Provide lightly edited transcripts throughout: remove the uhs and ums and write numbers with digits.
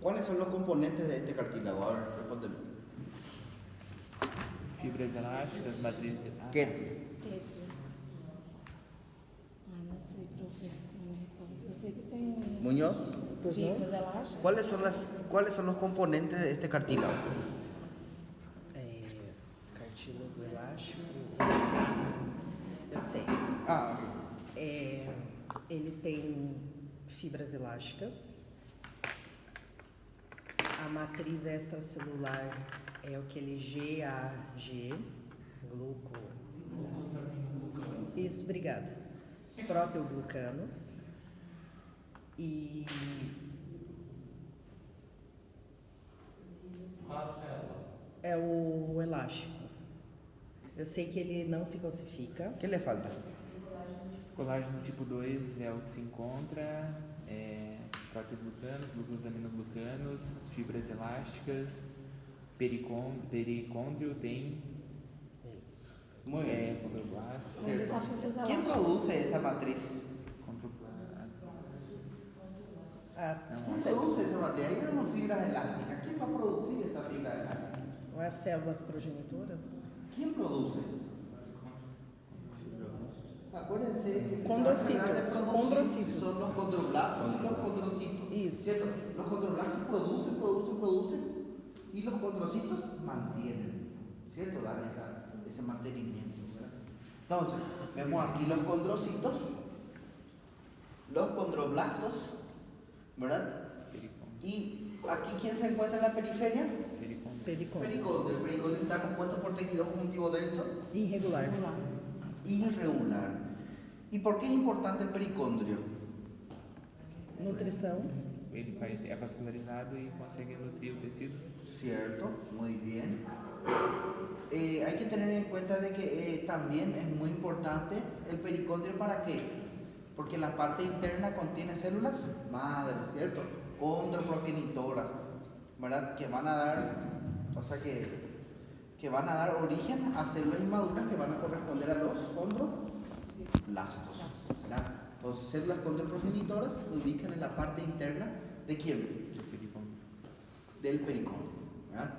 ¿Cuáles son los componentes de este cartílago? A ver, respóndeme. Fibras elásticas, matrizes. ¿Qué? Não sei, profe, não me recordo. Eu sei que tem Muñoz, fibras elásticas. ¿cuáles son los componentes de este cartílago? Cartílago elástico. Eu sei. Ah, ok. Ele tem fibras elásticas. A matriz extracelular é aquele GAG, gluco. Isso, obrigada. Proteoglucanos. E é o elástico. Eu sei que ele não se calcifica. ¿Qué le falta? Colágeno tipo 2 é o que se encontra, proteoglucanos, glucosaminoglucanos, fibras elásticas, pericôndrio tem Isso. Muy bien. condroblastos, Onde está fibras ¿Quién elásticas? produce esa matriz? Ah, ¿Quién produce esa matriz? Hay unas fibras elásticas. ¿Quién va a producir esa fibra elástica? Não é as células progenitoras? ¿Quién produce? Acuérdense que Condrocitos, condrocitos. son los condroblastos y los condrocitos. Eso. ¿Cierto? Los condroblastos producen y los condrocitos mantienen. ¿Cierto? Dan ese mantenimiento. ¿Verdad? Entonces, vemos aquí los condrocitos, los condroblastos, ¿verdad? Y aquí, ¿quién se encuentra en la periferia? Pericôndrio. Pericondrio. El pericondrio está compuesto por tejido conjuntivo denso Irregular. irregular. ¿Y por qué es importante el pericondrio? Nutrição. Ele é vascularizado e consegue nutrir o tecido. Cierto, muy bien. Hay que tener en cuenta de que también es muy importante el pericondrio. ¿Para qué? Porque la parte interna contiene células madres, ¿cierto? Condroprogenitoras, ¿verdad? Que van a dar, o sea que van a dar origen a células inmaduras que van a corresponder a los condroblastos, ¿verdad? Entonces, células condroprogenitoras se ubican en la parte interna ¿de quién? Del pericondrio, ¿verdad?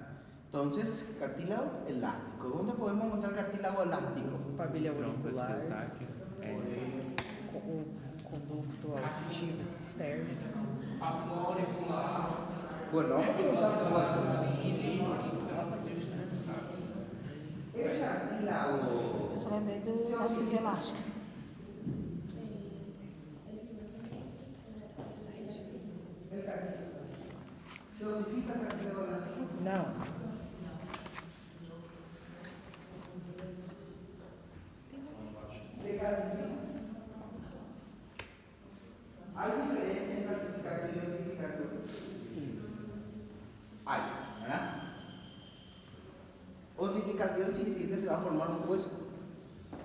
Entonces, cartílago elástico. ¿Dónde podemos encontrar cartílago elástico? Pavilha Trompas auricular. pesáqueo. O conducto auditivo externo. Bueno, vamos a preguntar cuál. El cartílago. Eu só lembrei da fibra elástica. ¿Se osifica el cartílago elástico? Não. ¿Se calcifica? ¿Hay diferencia en calcificación y osificación? Sim. Hay, ¿verdad? Osificación significa que se va a formar un hueso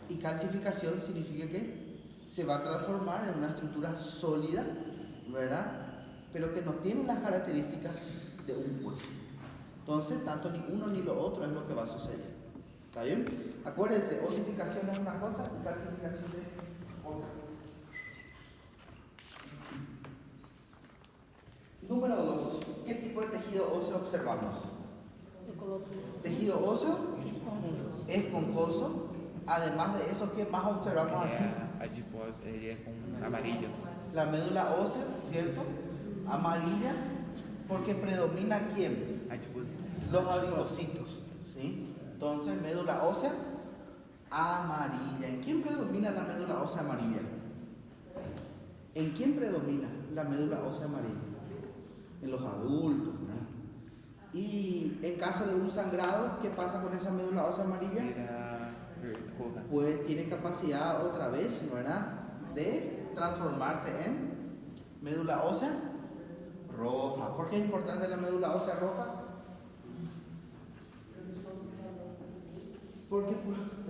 y calcificación significa que se va a transformar en una estructura sólida, ¿verdad? Pero que no tiene las características de un hueso. Entonces, tanto ni uno ni lo otro es lo que va a suceder. ¿Está bien? Acuérdense, osificación es una cosa y calcificación es otra. Número 2. ¿Qué tipo de tejido óseo observamos? Eu coloquei Tejido óseo esponjoso. Además de eso, ¿qué más observamos aquí? Adiposo, ele é com amarilla. La médula ósea, ¿cierto? Amarilla, porque predomina ¿quién? Adiposo. Los adipocitos, ¿sí? Entonces, médula ósea amarilla. ¿En quién predomina la médula ósea amarilla? ¿En quién predomina la médula ósea amarilla? En los adultos, ¿verdad? Y en caso de un sangrado, ¿qué pasa con esa médula ósea amarilla? Vira roja. Pues tiene capacidad otra vez, ¿verdad? De transformarse en médula ósea roja. ¿Por qué es importante la médula ósea roja? Porque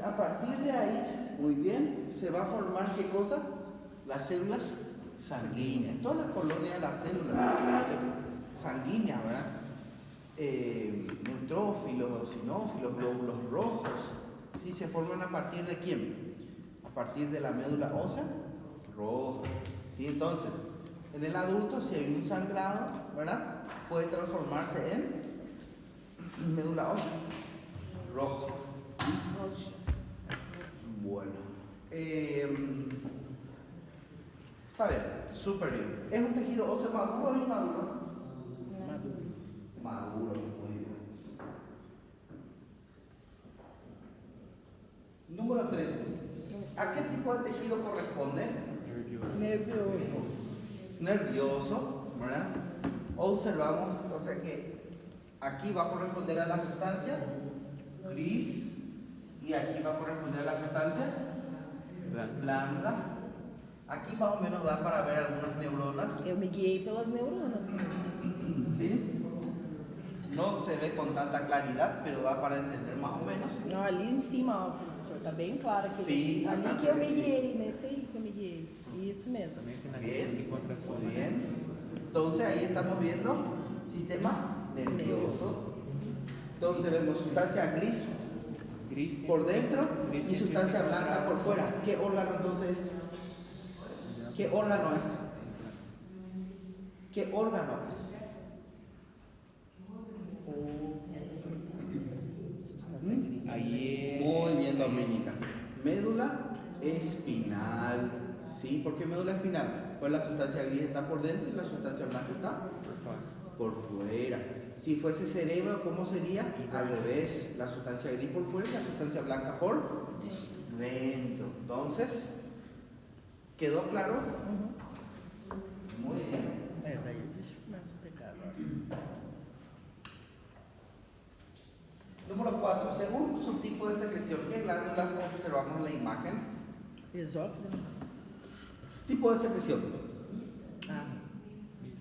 a partir de ahí, muy bien, se va a formar ¿qué cosa? Las células sanguíneas. Toda la colonia de las células sanguíneas, ¿verdad? Neutrófilos, sinófilos, glóbulos rojos, ¿sí? Se forman a partir de quién? A partir de la médula ósea roja, ¿sí? Entonces, en el adulto, si hay un sangrado, ¿verdad? puede transformarse en médula ósea roja. Bueno, está bien, súper bien. ¿Es un tejido óseo maduro o inmaduro? Maduro, muy bien. Número 3. ¿A qué tipo de tejido corresponde? Nervioso. Nervioso, ¿verdad? Observamos, o sea que aquí va a corresponder a la sustancia gris y aquí va a corresponder a la sustancia blanca. Aquí más o menos da para ver algunas neuronas. Eu me guiei pelas neuronas. ¿Sí? No se ve con tanta claridad, pero da para entender más o menos. Não, ali em cima, ó, professor, tá bem claro aqui. Sim, ali tá que eu me sim. guiei, nesse aí que eu me guiei. Isso mesmo. Também finaliza Bien, se encontra só. muy bien. Entonces ahí estamos viendo sistema nervioso. Entonces vemos sustancia gris Gris por dentro gris y sustancia blanca por fuera. ¿Qué órgano entonces? ¿Qué órgano es? ¿Qué órgano es? Aí é. Muy bien, Doménica. Médula espinal. ¿Sí? ¿Por qué médula espinal? Pues la sustancia gris está por dentro y la sustancia blanca está Por fora. por fuera. Si fuese cerebro, ¿cómo sería? Al revés. La sustancia gris por fuera y la sustancia blanca por dentro. Entonces, ¿quedó claro? Muy bien. Daí deixa eu começar a pegar agora. Número 4. Según su tipo de secreción, ¿qué glándulas observamos en la imagen? Esófago. Tipo de secreción. Ah,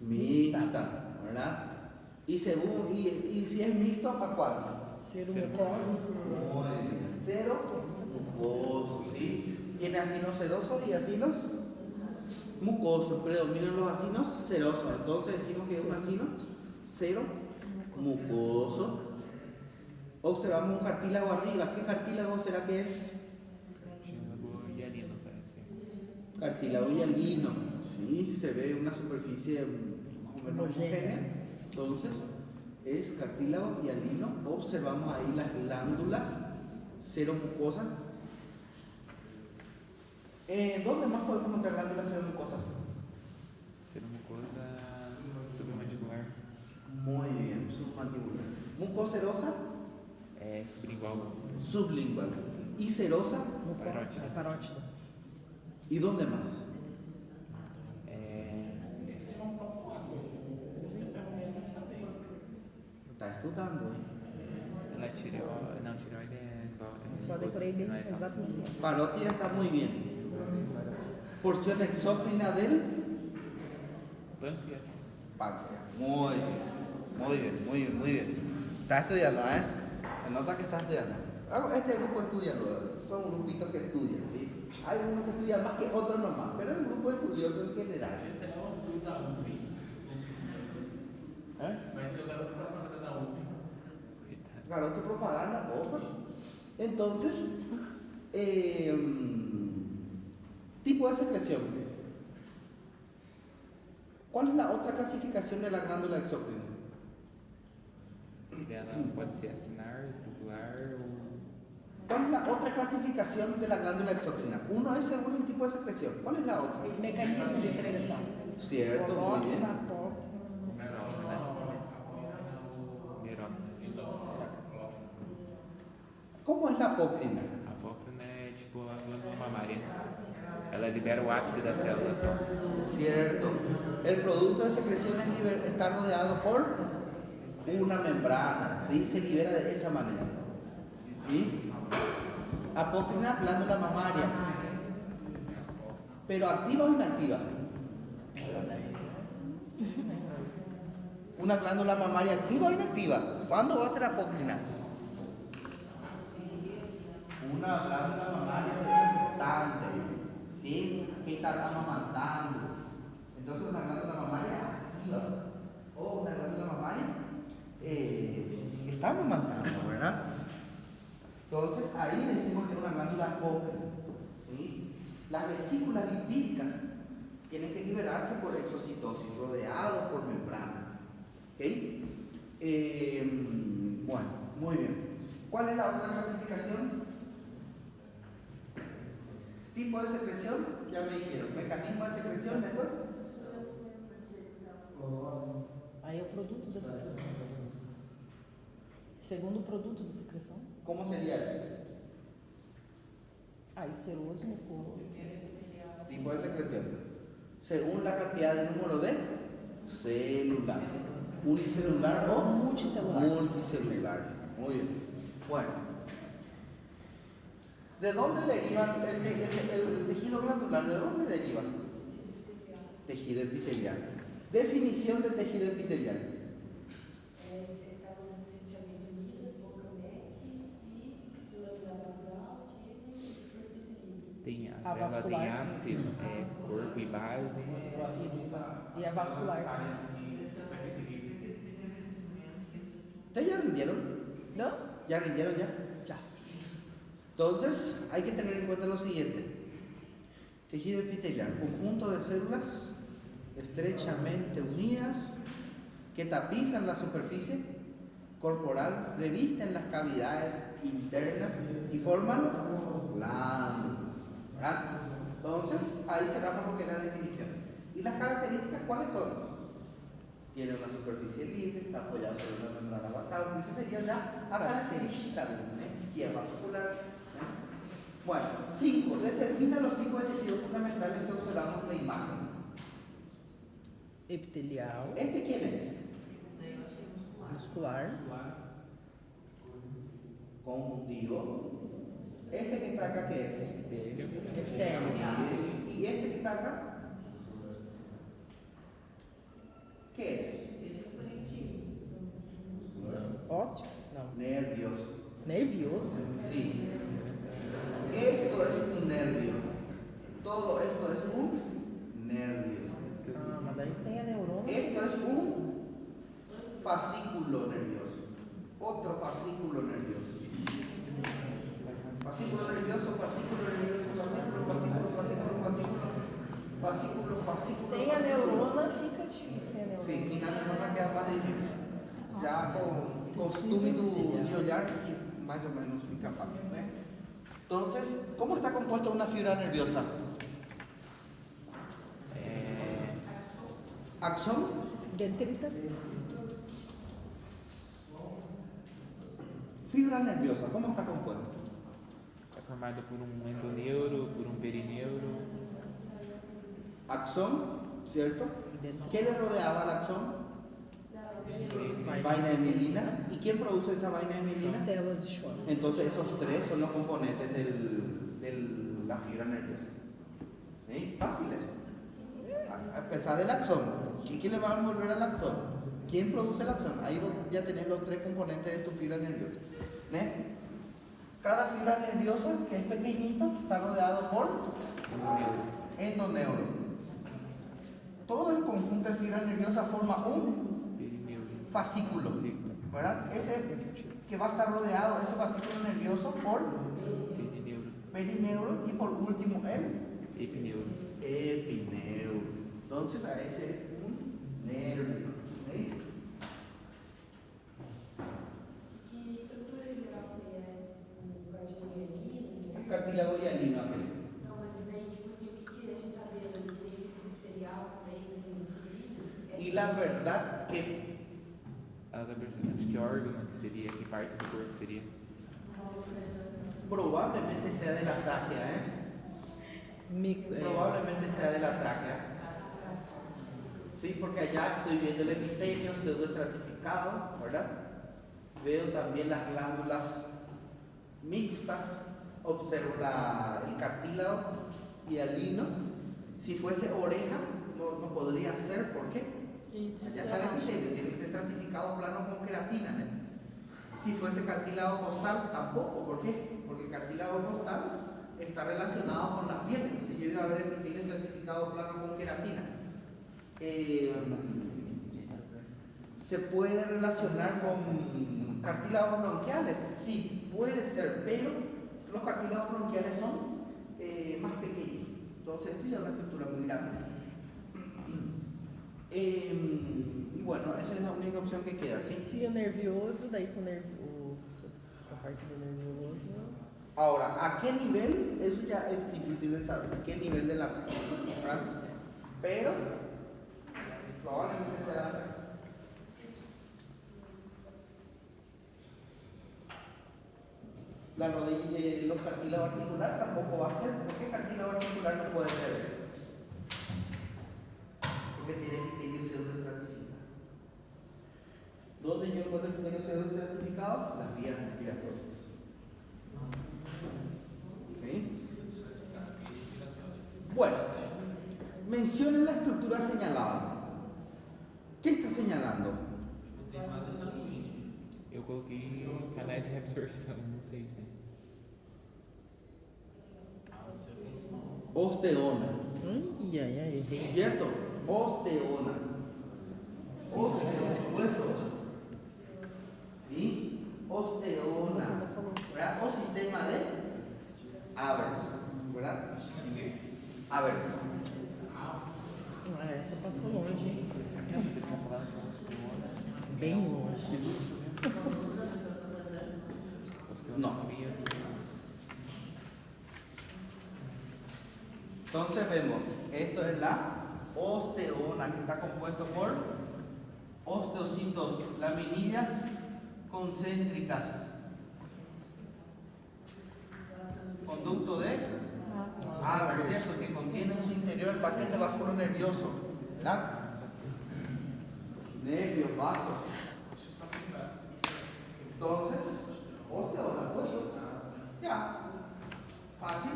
Mixta, ¿verdad? Y según, y si es mixto, ¿a cuál? seromucosa. Muy bien. Cero, mucoso, ¿sí? Tiene acinos sedosos y acinos mucosos. Predominan los acinos serosos. Entonces decimos que es un acino cero mucoso. Observamos un cartílago arriba. ¿Qué cartílago será que es? Cartílago hialino, parece. Cartílago hialino. Sí, se ve una superficie más o menos homogénea. Entonces, es cartílago hialino. Observamos ahí las glándulas seromucosas. ¿Dónde más podemos encontrar glándulas seromucosas? Seromucosa submandibular. Muy bien, submandibular. Mucocerosa, É sublingual. sublingual. Y serosa, Parótida. Parótida. ¿y dónde más? Está estudando, ¿eh? La tireoide. Não, tireoide é igual. Só decorei bem Não é igual. exatamente essa. Parótida está muy bien. Porción exócrina del Pâncreas. páncreas. Muy bien, muy bien, muy bien, muy bien. Está estudiando, ¿eh? Se nota que está estudiando. Este grupo estudia luego. Son un grupito que estudia, ¿sí? Hay unos que estudian más que otros nomás, pero es un grupo estudioso en general. Garoto propaganda, ojo. Entonces, tipo de secreción. ¿Cuál es la otra clasificación de la glándula exócrina? Dela pode ser acinar, tubular ou. ¿Cuál es la otra clasificación de la glándula exócrina? Uno es según el tipo de secreción. ¿Cuál es la otra? Mecanismo de secreção. Cierto, muy bien. Merópila. ¿Cómo es la apócrina? A apócrina é tipo a glândula mamária. Ela libera o ápice da célula só. Cierto. El producto de secreción está rodeado por una membrana, ¿sí? Se libera de esa manera. ¿Sí? Apócrina, glándula mamaria. ¿Pero activa o inactiva? ¿Una glándula mamaria activa o inactiva? ¿Cuándo va a ser apócrina? Una glándula mamaria gestante, ¿sí? Que está amamantando. Entonces una glándula mamaria activa o una glándula mamaria que está amamantando, ¿verdad? Entonces ahí decimos que es una glándula apócrina, ¿sí? Las vesículas lipídicas tienen que liberarse por exocitosis, rodeados por membrana, ¿ok? Bueno, muy bien. ¿Cuál es la otra clasificación? Tipo de secreción, ya me dijeron. Mecanismo de secreción después. Aí é o produto da secreção. Segundo produto da secreção. ¿Cómo sería eso? Aí seroso no corpo. Tipo de secreción. Según la cantidad de número de células. Unicelular o Multicelular. multicelular. Muy bien. Bueno. ¿De dónde deriva el tejido glandular? ¿De dónde deriva? Tejido epitelial. Definición de tejido epitelial. Estamos estrechamente unidas, boca, neck e glândula basal, que e superfície líquida. Tem A a célula tem vascular. ápice, corpo e base. E a vascular. ¿Ustedes ya rindieron? Não? ¿Ya rindieron ya? Já. Entonces, hay que tener en cuenta lo siguiente. Tejido epitelial, conjunto de células estrechamente unidas que tapizan la superficie corporal, revisten las cavidades internas y forman glándulas. ¿Verdad? Entonces, ahí cerramos lo que es la definición. ¿Y las características cuáles son? Tiene una superficie libre, está apoyado sobre una membrana basal. Eso sería ya la característica de una tejido vascular. Bueno, 5. Determina los tipos de tejidos fundamentales que observamos en la imagen. Epitelial. ¿Este quién es? Muscular. Conjuntivo. ¿Este que está acá qué es? Epitélio. ¿Y este que está acá? ¿Qué es? Ósseo? Não. Nervioso. Nervioso? Sí. Esto es un nervio. Todo esto es un nervio. Ah, mas daí sem a neurônio. Esto es un fascículo nervioso. Otro fascículo nervioso. Fascículo nervioso, fascículo nervioso, fascículo, fascículo, fascículo, fascículo, fascículo, fascículo. Sem a neurona fica difícil sem a neurona. Sí, sin la neurona queda más difícil. Ya con costume de olhar, más o menos fica fácil. Entonces, ¿cómo está compuesta una fibra nerviosa? Axón, Dendritas. fibra nerviosa, ¿cómo está compuesta? É formado por um endoneuro, por um perineuro. Axón, ¿cierto? ¿Qué le rodeaba al axón? Vai. Vaina de mielina. ¿Y quién produce esa vaina de mielina? Células de Schwann. Entonces esos tres son los componentes de la fibra nerviosa. ¿Sí? Fáciles. A pesar del axón. ¿Qué le va a envolver al axón? ¿Quién produce el axón? Ahí vos ya tenés los tres componentes de tu fibra nerviosa. ¿Ves? Cada fibra nerviosa, que es pequeñito, está rodeado por endoneuro. Todo el conjunto de fibras nerviosas forma un Perineuro. fascículo, Sí. ¿verdad? Ese que va a estar rodeado, ese fascículo nervioso por Perineuro. perineuro y por último el Epineuro. epineuro. Entonces a ese es un nervio. ¿Sí? Que estrutura geral seria essa? O cartílago hialino? Cartílago hialino aquele. Não, mas daí, tipo assim, o que a gente tá vendo ali? Tem esse epitelial também, tem os cílios? Y la verdad que Ela tá perguntando, acho que órgão que seria, que parte do corpo seria. probablemente sea de la tráquea, ¿eh? Probablemente sea de la tráquea. Sí, porque allá estoy viendo el epitelio pseudoestratificado, ¿verdad? Veo también las glándulas mixtas, observo el cartílago hialino. Si fuese oreja, no podría ser, ¿por qué? Allá está el epitelio, tiene que ser estratificado plano con queratina, ¿no? Si fuese cartílago costal, tampoco, ¿por qué? Porque el cartílago costal está relacionado con la piel, entonces yo iba a ver el epitelio estratificado plano con queratina. ¿Se puede relacionar con cartílagos bronquiales? Sí, puede ser, pero los cartílagos bronquiales son más pequeños, entonces esto ya es una estructura muy grande. Y bueno, esa es la única opción que queda, ¿sí? Se é nervioso, daí com a parte do nervioso. Ahora, ¿a qué nivel? Eso ya es difícil de saber, ¿a qué nivel de la presión? ¿Verdad? Pero, probablemente sea la rodilla, los cartílagos articulares tampoco va a ser. ¿Por qué cartílago articular no puede ser eso? Porque tiene epitelio pseudoestratificado. ¿Dónde yo encuentro epitelio pseudoestratificado? Las vías respiratorias. ¿Sí? Bueno, mencionen la estructura señalada. ¿Qué está señalando? Eu coloquei os canais de absorção, não sei se. Osteona. Errei. ¿Cierto? Osteona. Osteona. Hueso. ¿Sí? Osteona. Você não falou. ¿Verdad? O sistema de Avers. ¿Verdad? A ver. Ah, essa passou longe, hein? Você tinha falado que é osteona. Bem longe. No. Entonces vemos, esto es la osteona, que está compuesto por osteocitos, laminillas concéntricas, conducto de Haber, ¿cierto? Que contiene en su interior el paquete vascular nervioso, ¿verdad? Nervios, vasos. Entonces, osteona, hueso. Ya. Fácil.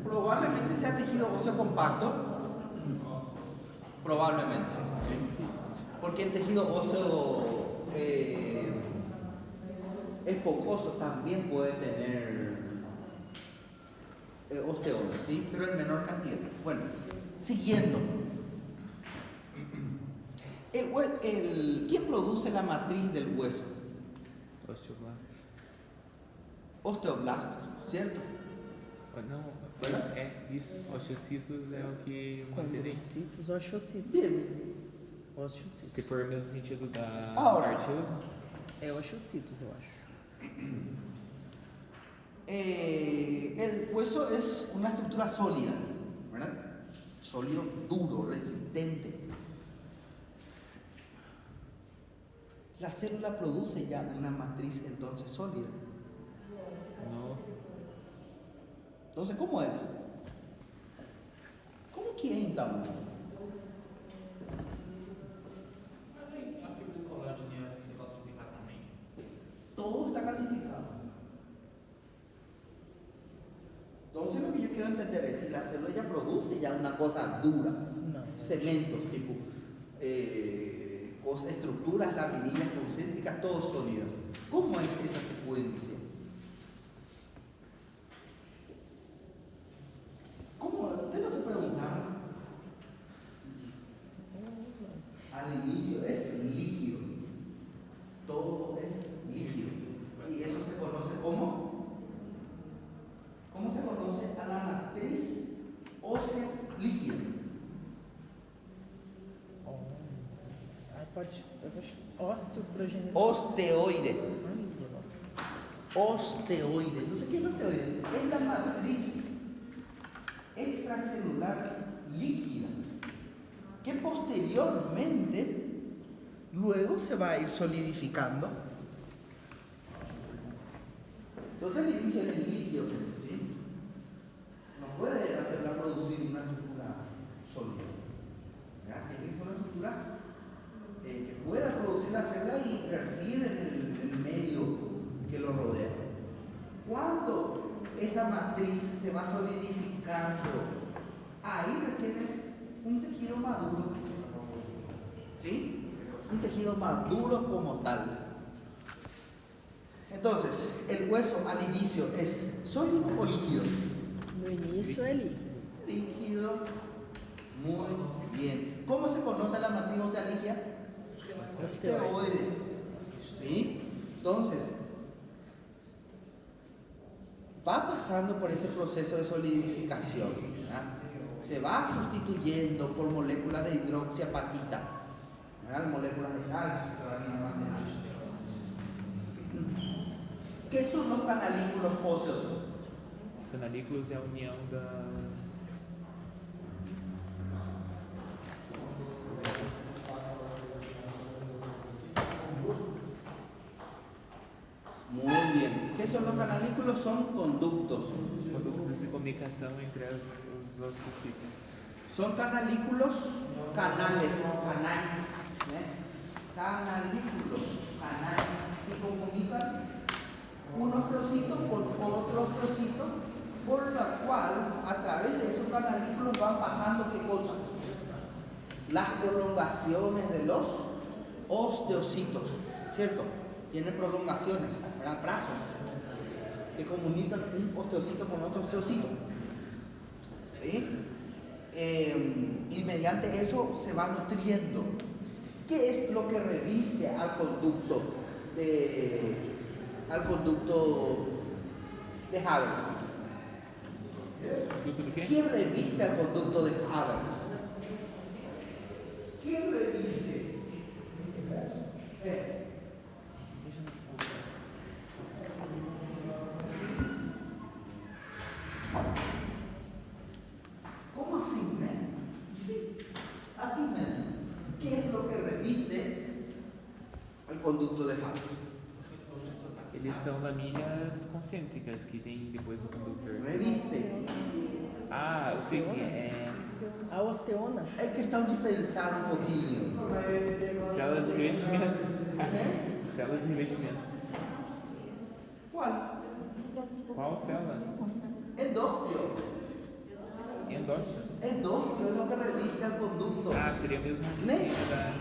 Probablemente sea tejido óseo compacto. Probablemente. ¿Sí? Porque el tejido óseo esponjoso también puede tener osteola, ¿sí? Pero en menor cantidad. Bueno, siguiendo. ¿Quién produce la matriz del hueso? Osteoblastos. Osteoblastos, ¿cierto? Não, ¿Verdad? é isso. Osteocitos é o que mantém. Condrocitos, osteocitos. Bien. Osteocitos. Se for o mesmo sentido da Ahora. cartílago, É osteocitos, eu acho. El hueso es una estructura sólida, ¿verdad? Sólido, duro, resistente. La célula produce ya una matriz entonces sólida. no. Entonces, ¿cómo es? ¿Cómo que é então? Todo está calcificado. Entonces lo que yo quiero entender es si la célula ya produce ya una cosa dura, Não. cementos tipo estructuras, laminillas concéntricas, todos sólidos. ¿Cómo es esa secuencia? ¿Cómo? ¿Usted no se preguntaron? Al inicio es líquido. Todo es líquido. Y eso se conoce como. ¿Cómo se conoce a la matriz ósea líquida? Pode. Osteoprogenitor. Osteoide. Ai, nossa. Osteoide. Entonces, ¿qué es osteoide? Es la matriz extracelular líquida que posteriormente luego se va a ir solidificando. Entonces, el inicio es líquido, ¿sí? No puede hacerla producir una estructura sólida. ¿Verdad? Tiene que ser una estructura que pueda producir la célula y invertir en el medio que lo rodea. Cuando esa matriz se va solidificando, ahí recién es un tejido maduro. ¿Sí? Un tejido maduro como tal. Entonces, ¿el hueso al inicio es sólido o líquido? No início é líquido. Líquido. Muy bien. ¿Cómo se conoce la matriz ósea líquida? Osteoide. ¿Sí? Entonces, va pasando por ese proceso de solidificación, ¿verdad? se va sustituyendo por moléculas de hidroxiapatita, ¿verdad? Moléculas de calcio que se van a ir almacenando. ¿Qué son los canalículos óseos? Canalículos é a união das. Muy bien. ¿Qué son los canalículos? Son conductos. Condutos de comunicação entre os ossos físicos. Son canalículos, canales, canalículos, canales, que comunican un osteocito con otro osteocito, por la cual a través de esos canalículos van pasando ¿qué cosa? Las prolongaciones de los osteocitos, ¿cierto? Tienen prolongaciones, ¿verdad? Brazos que comunican un osteocito con otro osteocito, ¿sí? Y mediante eso se va nutriendo. ¿Qué es lo que reviste al conducto de Haber? Conduto do quê? ¿Quién reviste al conducto de Haber? ¿Quién reviste? ¿Cómo así, men? Sí, así, men. ¿Qué es lo que reviste el conducto de Haber? Eles são lamíneas concêntricas que tem depois do condutor. Reviste. Ah, eu sei que é. A osteona? Hay que estar de pensar un poquillo. Células de revestimento. ¿Eh? Células de revestimento. ¿Cuál? Qual célula? Endósteo. Endócio. Endósteo es lo que reviste al conducto. Ah, seria o mesmo Né? raciocínio da.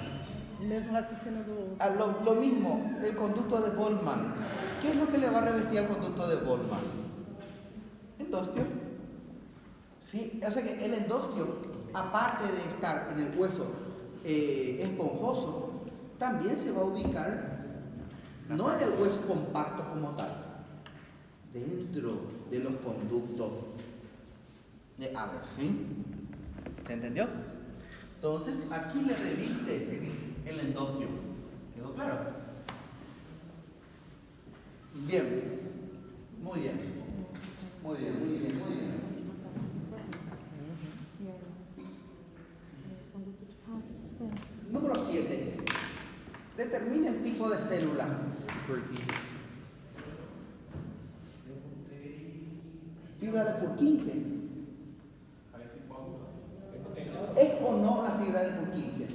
O mesmo raciocínio do. Lo mismo, el conducto de Boltzmann. ¿Qué es lo que le va a revestir al conducto de Boltzmann? Endósteo. Sí, o sea que el endósteo, aparte de estar en el hueso esponjoso, también se va a ubicar no en el hueso compacto como tal, dentro de los conductos de Haber, ¿sí? ¿Se entendió? Entonces, aquí le reviste el endósteo. ¿Quedó claro? Bien. Muy bien. Muy bien, muy bien, muy bien. Número 7. Determine el tipo de célula. Purkinje. Fibra de Purkinje. ¿Es o no la fibra de Purkinje?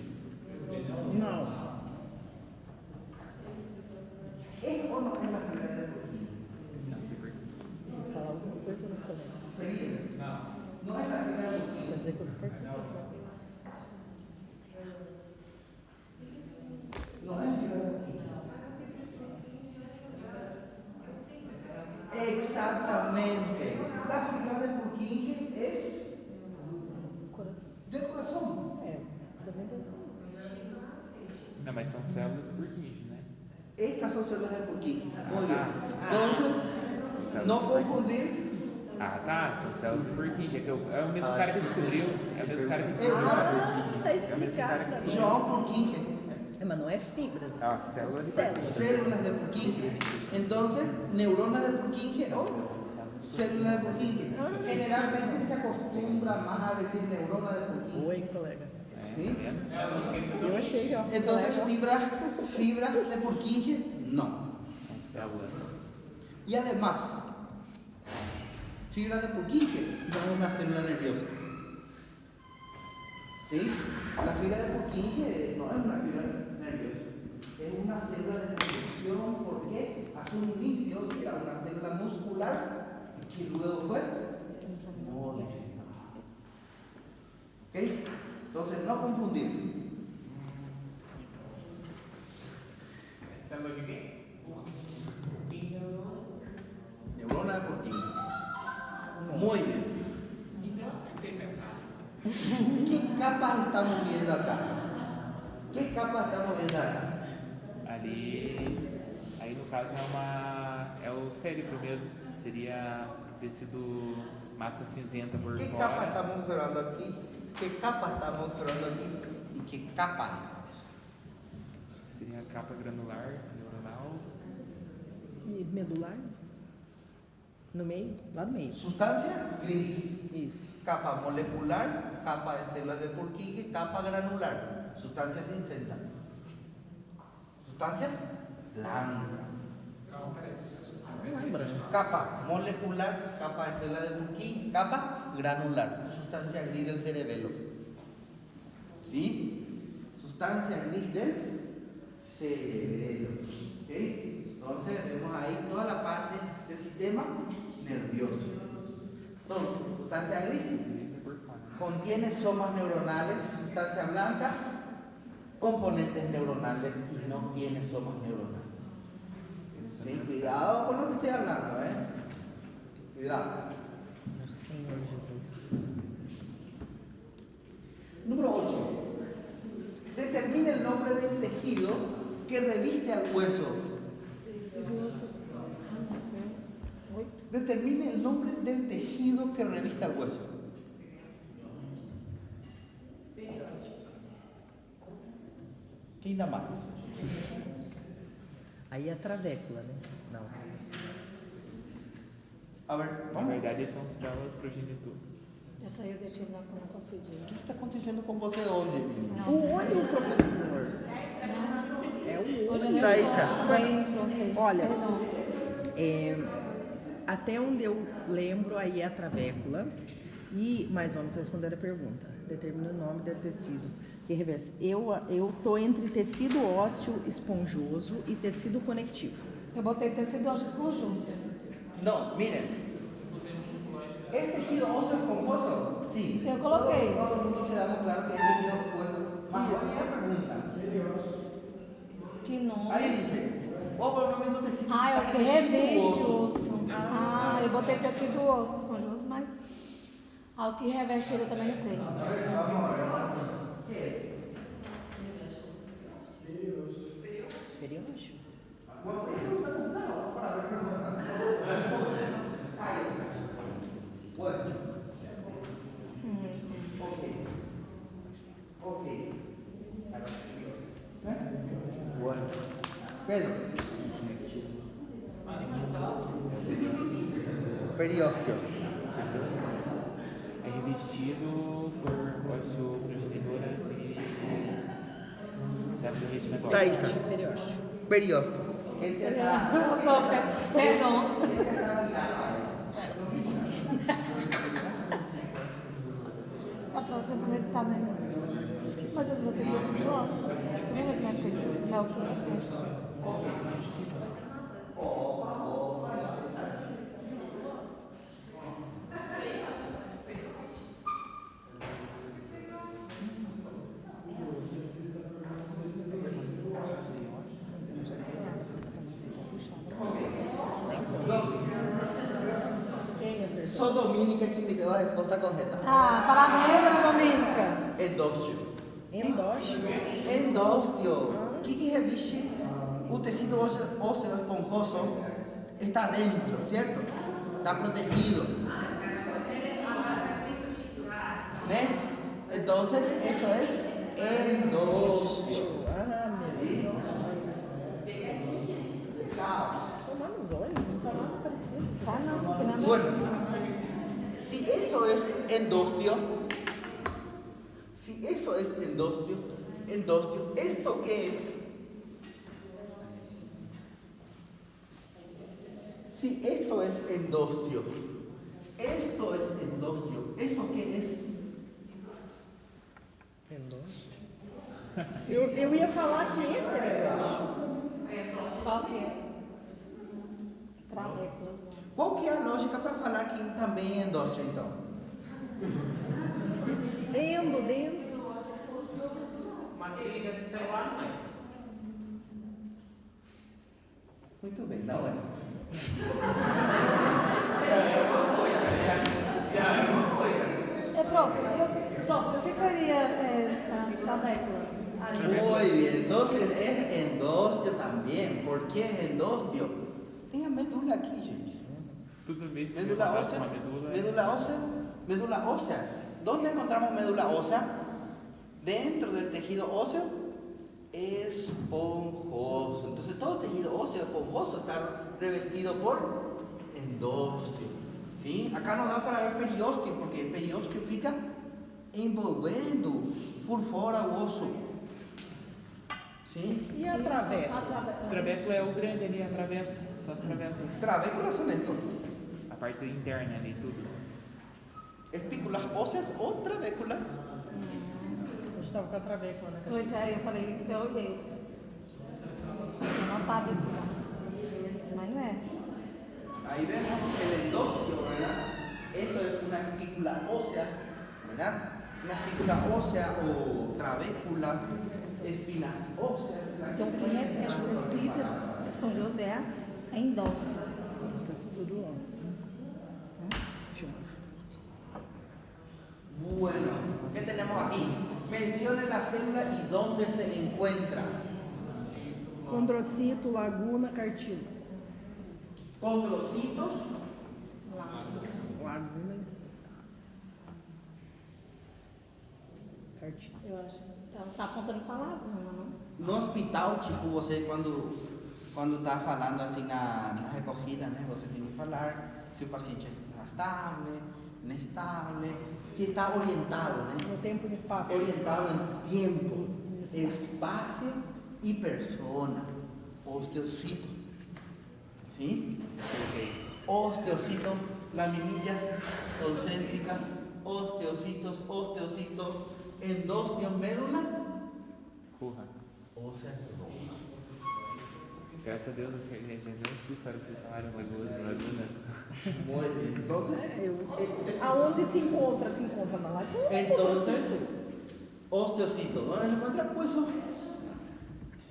Não. ¿Es o no es la fibra de Purkinje? Vou falar alguma coisa no colega. Felipe, no es la fibra de Purkinje. Quer dizer que eu participei. No es fibra de Purkinje. Exactamente. La fibra de Purkinje es Coração. del corazón. É, também deve ser isso. Não, mas são células de Purkinje, né? Estas son células de Purkinje. Muy bien. Entonces, no confundir. Ah, tá, são células de Purkinje. É o mesmo cara que descobriu. É o mesmo cara que É o descobriu. cara. Tá explicado também. João Purkinje. É, mas não é fibras. Ah, célula de Células. Células de Purkinje. Entonces, neuronas de Purkinje o células de Purkinje. Generalmente se acostumbra más a decir neurona de Purkinje. Oi, colega. ¿Sí? Tá vendo? Eu achei, ó. Entonces, colega. fibra de Purkinje, no. São células. Y además, fibra de Purkinje no es una célula nerviosa. ¿Sí? La fibra de Purkinje no es una fibra nerviosa. Es una célula de producción porque a sus inicios era una célula muscular que luego fue modificada. ¿Ok? Entonces, no confundir. Célula de quê? Neurona de Purkinje. Muy bien. ¿Qué capas estamos viendo acá? ¿Qué capas estamos viendo acá? Aí no caso é o cérebro mesmo, seria tecido massa cinzenta por ¿Qué fora. capa está mostrando aquí? ¿Qué capa está mostrando aquí? ¿Y qué capa es esa? Seria a capa granular, neuronal. E medular? No meio? Lá no meio. Sustancia gris. Isso. Capa molecular, capa de células de Purkinje, capa granular. Sustancia cinzenta. Sustancia blanca. Não é branco. Capa molecular, capa de células de Purkinje, capa granular. Sustancia gris del cerebelo. ¿Sí? Sustancia gris del cerebelo. ¿Ok? Entonces vemos ahí toda la parte del sistema nervioso. Entonces, sustancia gris contiene somas neuronales, sustancia blanca, componentes neuronales y no tiene somas neuronales. ¿Sí? Cuidado con lo que estoy hablando, ¿eh? Cuidado. Senhor Jesus. Número 8. Determine el nombre del tejido que reviste al hueso. Determine el nombre del tejido que reviste al hueso. ¿Qué ainda más? Aí é a travécula, né? Não. A ver, Na vamos. verdade, são células progenitor. Essa aí eu deixei lá quando eu consegui. O que está acontecendo com você hoje, menina? Olha o professor. É o Hoje eu olho. não Thaísa. estou bem, profe. Olha. Perdão. Até onde eu lembro, aí é a travécula. Mas vamos responder a pergunta. Determina o nome do tecido que reveste. Eu tô entre tecido ósseo esponjoso e tecido conectivo. Eu botei tecido ósseo esponjoso. No, miren. ¿Es tejido óseo esponjoso? Sí. Yo coloqué. Todo el mundo quedamos claro que es tejido óseo. Más buena pregunta. Que nome. Ahí dice, qual é o nome do tecido Ah, que eu está que reveste revestindo o osso. Ah, eu botei tecido ósseo esponjoso, mas o que reveste ele eu também não sei. ¿Qué es? Periódico? Bueno, ellos están contados para ver qué nos dan. Ahí. Bueno. Ok. Bueno. Pedro. Periósteo. É revestido por ósseo progenitoras e células reticularias. Thaísa. Periódico. Periósteo. Este es Profe, perdão. A próxima primeiro tá melhor. Mas eu vou ter tecido ósseo. Lembra que na época que é o que? Só Domínica que me deu a resposta correta. Ah, parabéns, Domênica. Endósteo. Endógeno. Endósteo. O que reviste o tecido óseo esponjoso? Está dentro, ¿cierto? Está protegido. ¿Né? Entonces, eso es endósteo. Ah, meu Deus. Tomar nos olhos, não tá nada parecido. Tá não, não tem nada. Bueno, si eso es endósteo, ¿esto qué es? Si esto es endósteo, ¿eso qué es? Endógeno. Eu ia falar que esse era endógeno. Qual que é? Travéculas. Qual que é a lógica para falar que também é endósteo, então? Dentro. Muito bem, não é? Profe, o que seria as travéculas? Muy bien, entonces es endósteo también. ¿Por qué es endósteo? Tem a medula aqui, gente. Tudo mesmo que Médula encontrasse ósea. uma medula. Médula ósea. Médula ósea. ¿Dónde encontramos médula ósea? Dentro del tejido óseo esponjoso. Entonces todo tejido óseo esponjoso está revestido por endósteo. ¿Sí? Acá no da para ver periósteo, porque periósteo fica envolvendo por fora o osso. ¿Sí? E a traveco? O trabeco é o grande ali, a travessa, só as travessas. Trabéculas son estos. A parte interna ali, tudo. Espículas óseas o trabéculas. A gente estava com a traveco, né? Pois é, eu falei, eu olhei. Eu não estava aqui, ó. Mas não é. Ahí vemos el endósteo, ¿verdad? Eso es una espícula ósea, ¿verdad? Una espícula ósea o trabéculas, espinas óseas. Então, o que reveste o tecido esponjoso é a endócio. Tudo ó. Bueno, ¿qué tenemos aquí? Mencione la célula y dónde se encuentra. Condrocito, laguna, cartílago. Condrocitos, Laguna. Cartílago. Eu acho. Tá apontando para laguna, não? no hospital, tipo, você quando tá falando assim na recorrida, né? Você tem que falar se o paciente está estável, inestável, se está orientado, né? No tempo e no espaço. Orientado em tempo, espaço e persona. Osteocito. ¿Sí? Osteocito, laminillas concéntricas, osteocitos, endósteos, médula. Porra. Ósea. Graças a Deus, assim, gente, não sei história que vocês falaram, lagunas. Muy bien. Entonces, Aonde se encontra na laguna. entonces, osteocito. ¿Dónde se encuentra? Hueso.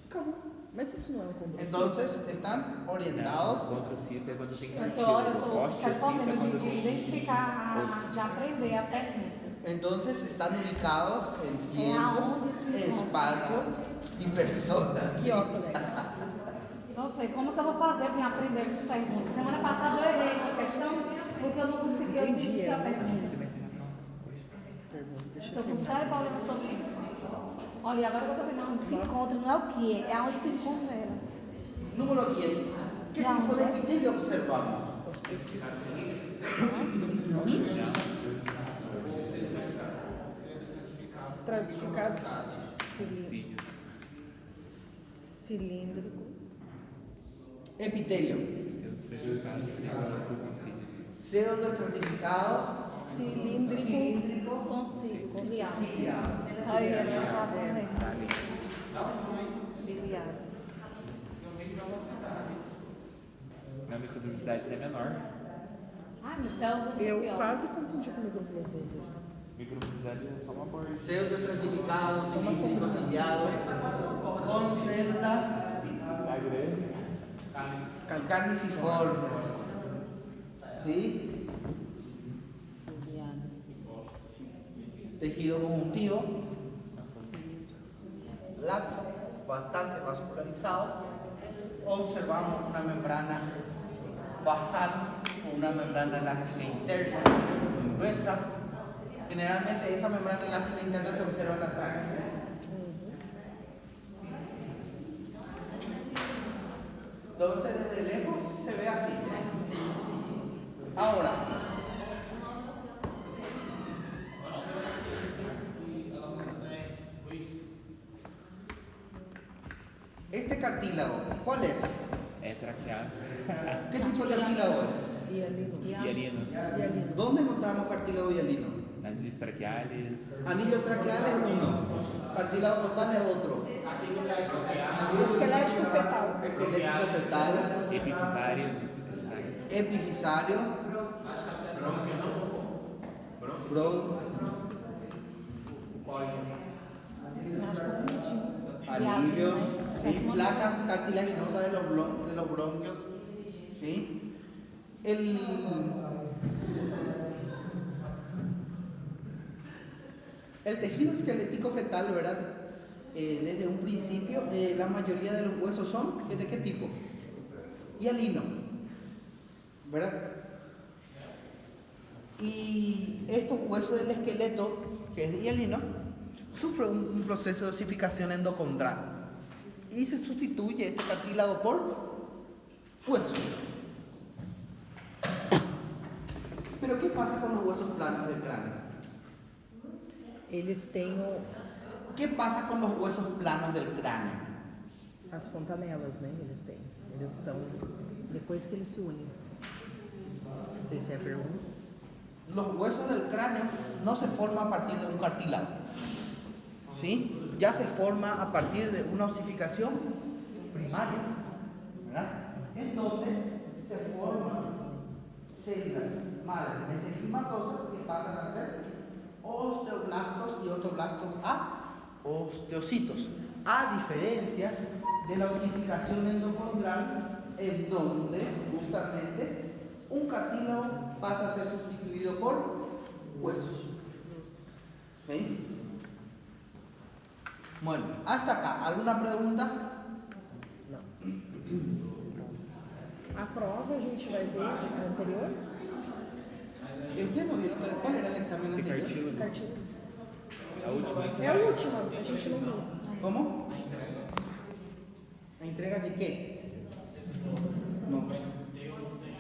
Acabou. Mas isso não é um condrocito. Entonces, están orientados. Condrocito é quando tem Eu cartílago. estou Osteocito com é medo quando de tem... identificar, de aprender a técnica. Entonces, están ubicados en tiempo, aonde se encontra. espacio y persona. Que ó, colega. Eu falei, como que eu vou fazer para aprender essas perguntas? Semana passada eu errei na questão porque eu não consegui Entendi, identificar a é, pergunta. Pergunta, deixa eu Estou com ver. sério problema sobre isso. Olha, agora eu estou vendo onde se encontra, não é o que é onde se encontra ela. Número 10. ¿Qué Ya, tipo de ¿no? epitelio observamos? Estratificados Cílios. cilíndrico. Epitelio. Seus certificados segundo concílios. Pseudoestratificado. Cilíndrico. Cilíndrico. Consigo, ciliar. Ciliado. Aí ela está aprendendo. Tá ali. Ciliar. Na microbiologia é menor. Ai, mas Deus Eu quase confundi com o microflorese. Microbiologia é só uma borda. Pseudoestratificado, cilíndrico, ciliado. Con células Tá grande. caniciformes. ¿Sí? Ciliar. Tejido conjuntivo. Laxo, bastante vascularizado. Observamos una membrana basal o una membrana elástica interna muy gruesa. Generalmente esa membrana elástica interna se observa en la tráquea. Entonces desde lejos se ve así. Ahora, este cartílago, ¿cuál es? É traqueado. ¿Qué tipo de cartílago es? Hialino. Hialino. Hialino. ¿Dónde encontramos cartílago hialino? Nas estraquiales. Anillo traqueal es uno, cartílago total es otro, Esquelético fetal. esquelético fetal, Epifisário. epifisario, bron, Acho que tá bonitinho. alivios, Né? ¿sí? Placas cartilaginosas de los bronquios, ¿sí? El tejido esquelético fetal, ¿verdad? Desde un principio, la mayoría de los huesos son, ¿de qué tipo? Hialino, ¿verdad? Y estos huesos del esqueleto, que es hialino, sufren un proceso de osificación endocondral. Y se sustituye este cartílago por hueso. Pero ¿qué pasa con los huesos planos del cráneo? Eles têm ¿Qué pasa con los huesos planos del cráneo? as fontanelas, né? Eles têm. Eles são. Depois que eles se unem. Não sei se é a pergunta. Los huesos del cráneo no se forman a partir de un cartílago, ¿sí? Ya se forma a partir de una osificación primaria, ¿verdad? En donde se forman células madre mesenquimatosas que pasan a ser osteoblastos y otoblastos a osteocitos, a diferencia de la osificación endocondral, en donde justamente un cartílago pasa a ser sustituido por huesos. ¿Sí? Bueno, hasta acá. ¿Alguna pregunta? A prova a gente vai ver a anterior. ¿Ustedes no vieron cuál era el examen De anterior? cartílago. Cartilha. A última É a última, a gente não viu. ¿Cómo? ¿La entrega de qué?